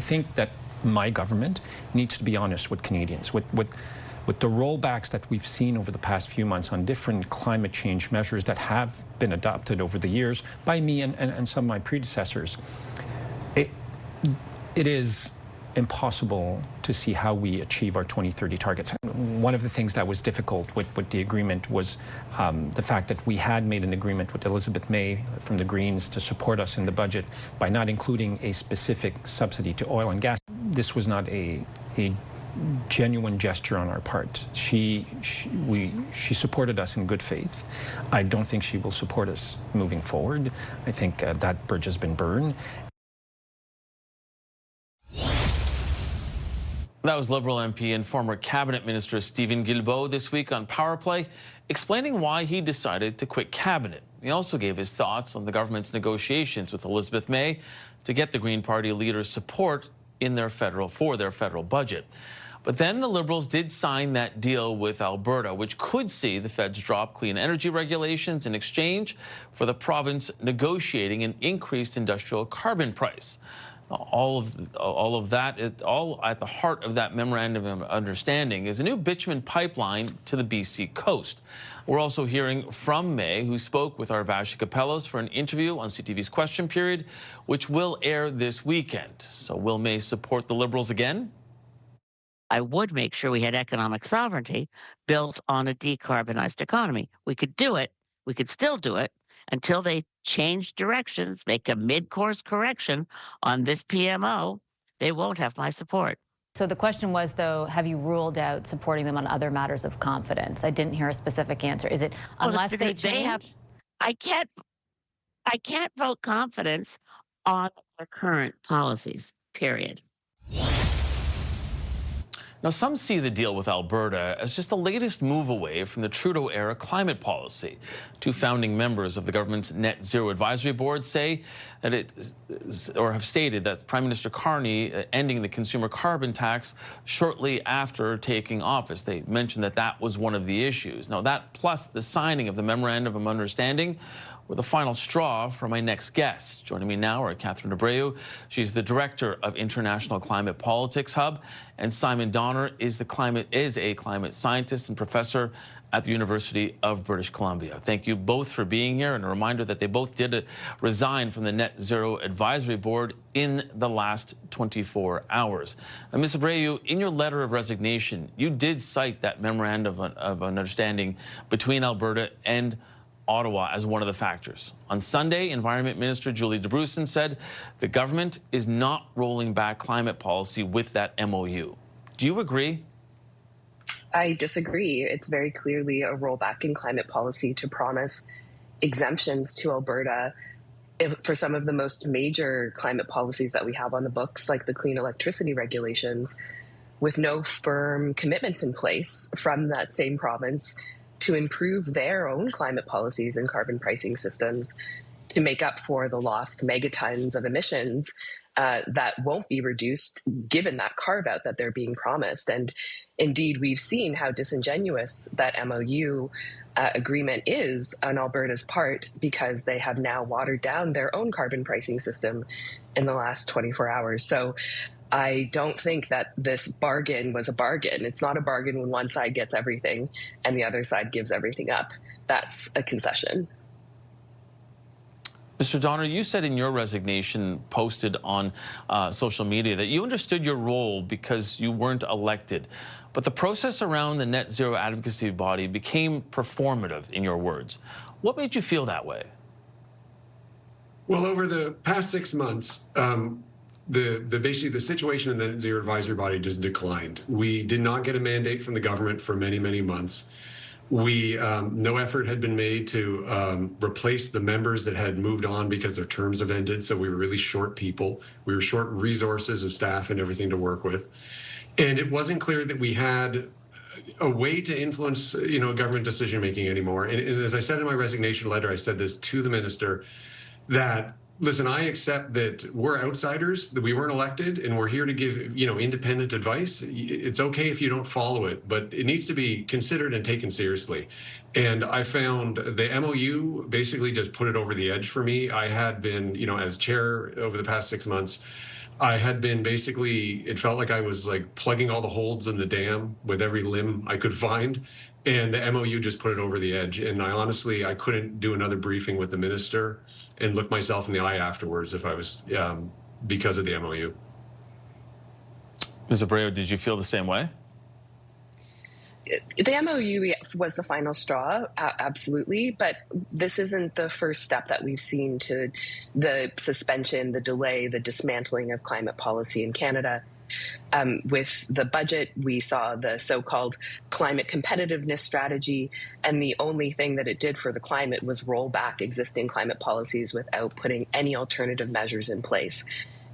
think that my government needs to be honest with Canadians. With the rollbacks that we've seen over the past few months on different climate change measures that have been adopted over the years by me and some of my predecessors, it is impossible to see how we achieve our 2030 targets. One of the things that was difficult with the agreement was the fact that we had made an agreement with Elizabeth May from the Greens to support us in the budget by not including a specific subsidy to oil and gas. This was not a genuine gesture on our part. She supported us in good faith. I don't think she will support us moving forward. I think that bridge has been burned. That was Liberal MP and former Cabinet Minister Stephen Guilbeault this week on Power Play, explaining why he decided to quit Cabinet. He also gave his thoughts on the government's negotiations with Elizabeth May to get the Green Party leader's support in for their federal budget. But then the Liberals did sign that deal with Alberta, which could see the feds drop clean energy regulations in exchange for the province negotiating an increased industrial carbon price. All of that, all at the heart of that memorandum of understanding is a new bitumen pipeline to the BC coast. We're also hearing from May, who spoke with our Vashi Capellos for an interview on CTV's Question Period, which will air this weekend. So will May support the Liberals again? I would make sure we had economic sovereignty built on a decarbonized economy. We could do it. We could still do it until they change directions, make a mid-course correction on this PMO. They won't have my support. So the question was, though, have you ruled out supporting them on other matters of confidence? I didn't hear a specific answer. Is it unless they change? I can't vote confidence on their current policies, period. Now, some see the deal with Alberta as just the latest move away from the Trudeau-era climate policy. Two founding members of the government's Net Zero Advisory Board say that have stated that Prime Minister Carney ending the consumer carbon tax shortly after taking office. They mentioned that that was one of the issues. Now, that plus the signing of the Memorandum of Understanding were the final straw for my next guest. Joining me now are Catherine Abreu. She's the director of International Climate Politics Hub, and Simon Donner is a climate scientist and professor at the University of British Columbia. Thank you both for being here, and a reminder that they both did resign from the Net Zero Advisory Board in the last 24 hours. Now, Ms. Abreu, in your letter of resignation, you did cite that memorandum of understanding between Alberta and Ottawa as one of the factors. On Sunday, Environment Minister Julie Debrusin said the government is not rolling back climate policy with that MOU. Do you agree? I disagree. It's very clearly a rollback in climate policy to promise exemptions to Alberta for some of the most major climate policies that we have on the books, like the clean electricity regulations, with no firm commitments in place from that same province to improve their own climate policies and carbon pricing systems to make up for the lost megatons of emissions that won't be reduced given that carve-out that they're being promised. And indeed, we've seen how disingenuous that MOU agreement is on Alberta's part, because they have now watered down their own carbon pricing system in the last 24 hours. So I don't think that this bargain was a bargain. It's not a bargain when one side gets everything and the other side gives everything up. That's a concession. Mr. Donner, you said in your resignation posted on social media that you understood your role because you weren't elected. But the process around the net zero advocacy body became performative, in your words. What made you feel that way? Well, over the past 6 months, basically the situation in the Net Zero Advisory Body just declined. We did not get a mandate from the government for many, many months. No effort had been made to replace the members that had moved on because their terms have ended. So we were really short people. We were short resources of staff and everything to work with. And it wasn't clear that we had a way to influence, government decision making anymore. And as I said in my resignation letter, I said this to the minister, that listen, I accept that we're outsiders, that we weren't elected, and we're here to give, independent advice. It's okay if you don't follow it, but it needs to be considered and taken seriously. And I found the MOU basically just put it over the edge for me. I had been, as chair over the past 6 months, I had been basically, it felt like I was like plugging all the holes in the dam with every limb I could find. And the MOU just put it over the edge. And I couldn't do another briefing with the minister and look myself in the eye afterwards if I was, because of the MOU. Ms. Abreu, did you feel the same way? The MOU was the final straw, absolutely, but this isn't the first step that we've seen to the suspension, the delay, the dismantling of climate policy in Canada. With the budget, we saw the so-called climate competitiveness strategy, and the only thing that it did for the climate was roll back existing climate policies without putting any alternative measures in place.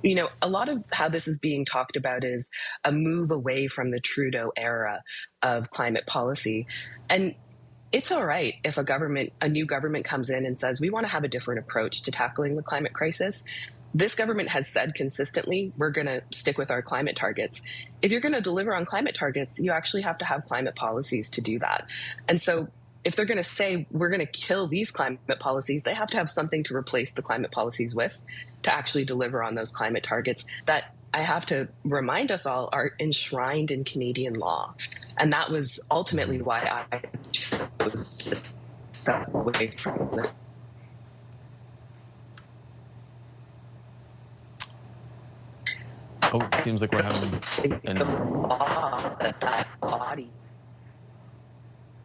You know, a lot of how this is being talked about is a move away from the Trudeau-era of climate policy. And it's all right if a new government comes in and says, we want to have a different approach to tackling the climate crisis. This government has said consistently, we're going to stick with our climate targets. If you're going to deliver on climate targets, you actually have to have climate policies to do that. And so if they're going to say we're going to kill these climate policies, they have to have something to replace the climate policies with to actually deliver on those climate targets that, I have to remind us all, are enshrined in Canadian law. And that was ultimately why I chose to step away from the Oh, it seems like we're having that body.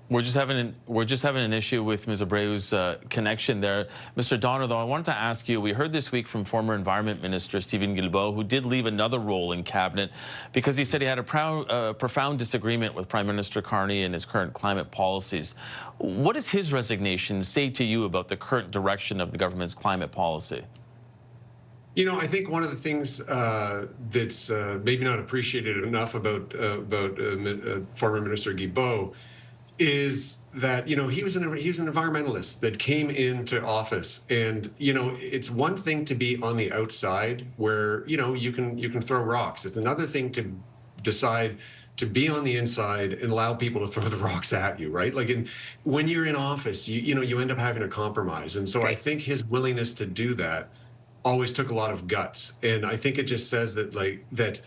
We're just having an issue with Ms. Abreu's connection there. Mr. Donner, though, I wanted to ask you, we heard this week from former Environment Minister Stephen Guilbeault, who did leave another role in cabinet because he said he had a profound disagreement with Prime Minister Carney and his current climate policies. What does his resignation say to you about the current direction of the government's climate policy? You know, I think one of the things that's maybe not appreciated enough about former Minister Guilbeault is that, you know, he was an environmentalist that came into office, and, you know, it's one thing to be on the outside where, you know, you can throw rocks. It's another thing to decide to be on the inside and allow people to throw the rocks at you, right? Like, when you're in office, you know, you end up having to compromise. And so I think his willingness to do that always took a lot of guts. And I think it just says that, like, that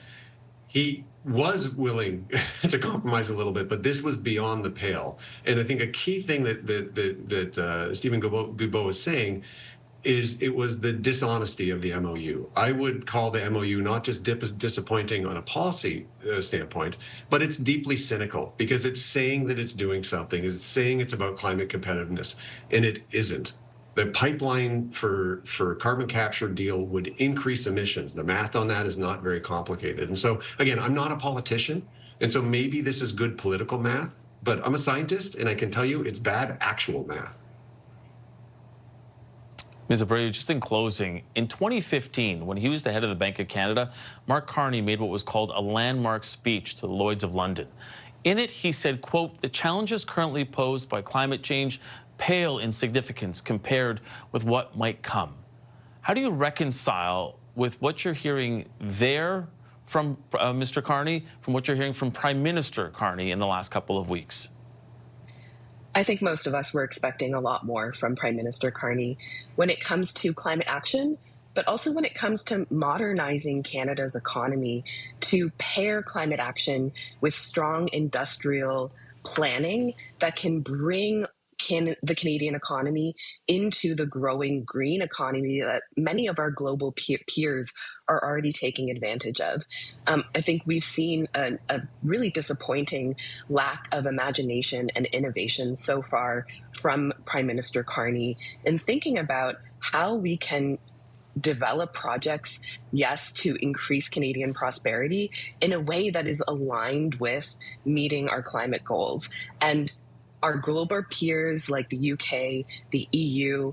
he was willing to compromise a little bit, but this was beyond the pale. And I think a key thing that Stephen Guilbeault is saying is it was the dishonesty of the MOU. I would call the MOU not just disappointing on a policy standpoint, but it's deeply cynical because it's saying that it's doing something. It's saying it's about climate competitiveness, and it isn't. The pipeline for carbon capture deal would increase emissions. The math on that is not very complicated. And so, again, I'm not a politician, and so maybe this is good political math, but I'm a scientist, and I can tell you it's bad actual math. Ms. Abreu, just in closing, in 2015, when he was the head of the Bank of Canada, Mark Carney made what was called a landmark speech to the Lloyds of London. In it, he said, quote, "The challenges currently posed by climate change pale in significance compared with what might come." How do you reconcile with what you're hearing there from Mr. Carney, from what you're hearing from Prime Minister Carney in the last couple of weeks? I think most of us were expecting a lot more from Prime Minister Carney when it comes to climate action, but also when it comes to modernizing Canada's economy, to pair climate action with strong industrial planning that can bring the Canadian economy into the growing green economy that many of our global peers are already taking advantage of. I think we've seen a really disappointing lack of imagination and innovation so far from Prime Minister Carney in thinking about how we can develop projects, yes, to increase Canadian prosperity in a way that is aligned with meeting our climate goals. And our global peers like the UK, the EU,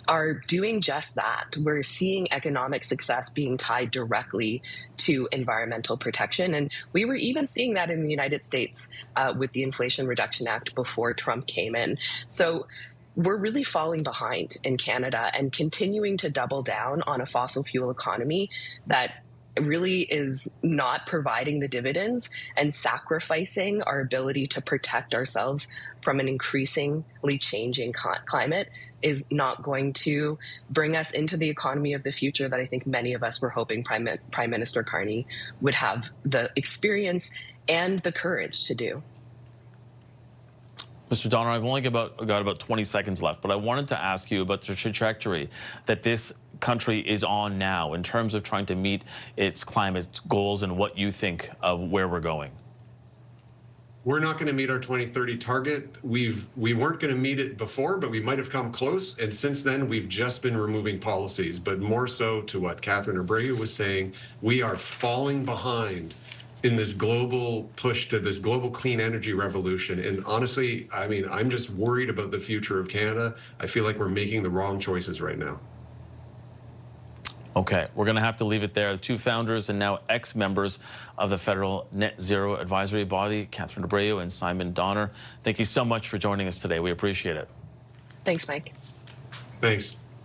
are doing just that. We're seeing economic success being tied directly to environmental protection. And we were even seeing that in the United States with the Inflation Reduction Act before Trump came in. So we're really falling behind in Canada and continuing to double down on a fossil fuel economy that really is not providing the dividends and sacrificing our ability to protect ourselves from an increasingly changing climate is not going to bring us into the economy of the future that I think many of us were hoping Prime Minister Carney would have the experience and the courage to do. Mr. Donner, I've only got about 20 seconds left, but I wanted to ask you about the trajectory that this country is on now in terms of trying to meet its climate goals and what you think of where we're going. We're not going to meet our 2030 target. We weren't going to meet it before, but we might have come close. And since then, we've just been removing policies. But more so to what Catherine Abreu was saying, we are falling behind in this global push to this global clean energy revolution. And honestly, I mean, I'm just worried about the future of Canada. I feel like we're making the wrong choices right now. Okay, we're going to have to leave it there. Two founders and now ex-members of the Federal Net Zero Advisory Body, Catherine Abreu and Simon Donner. Thank you so much for joining us today. We appreciate it. Thanks, Mike. Thanks.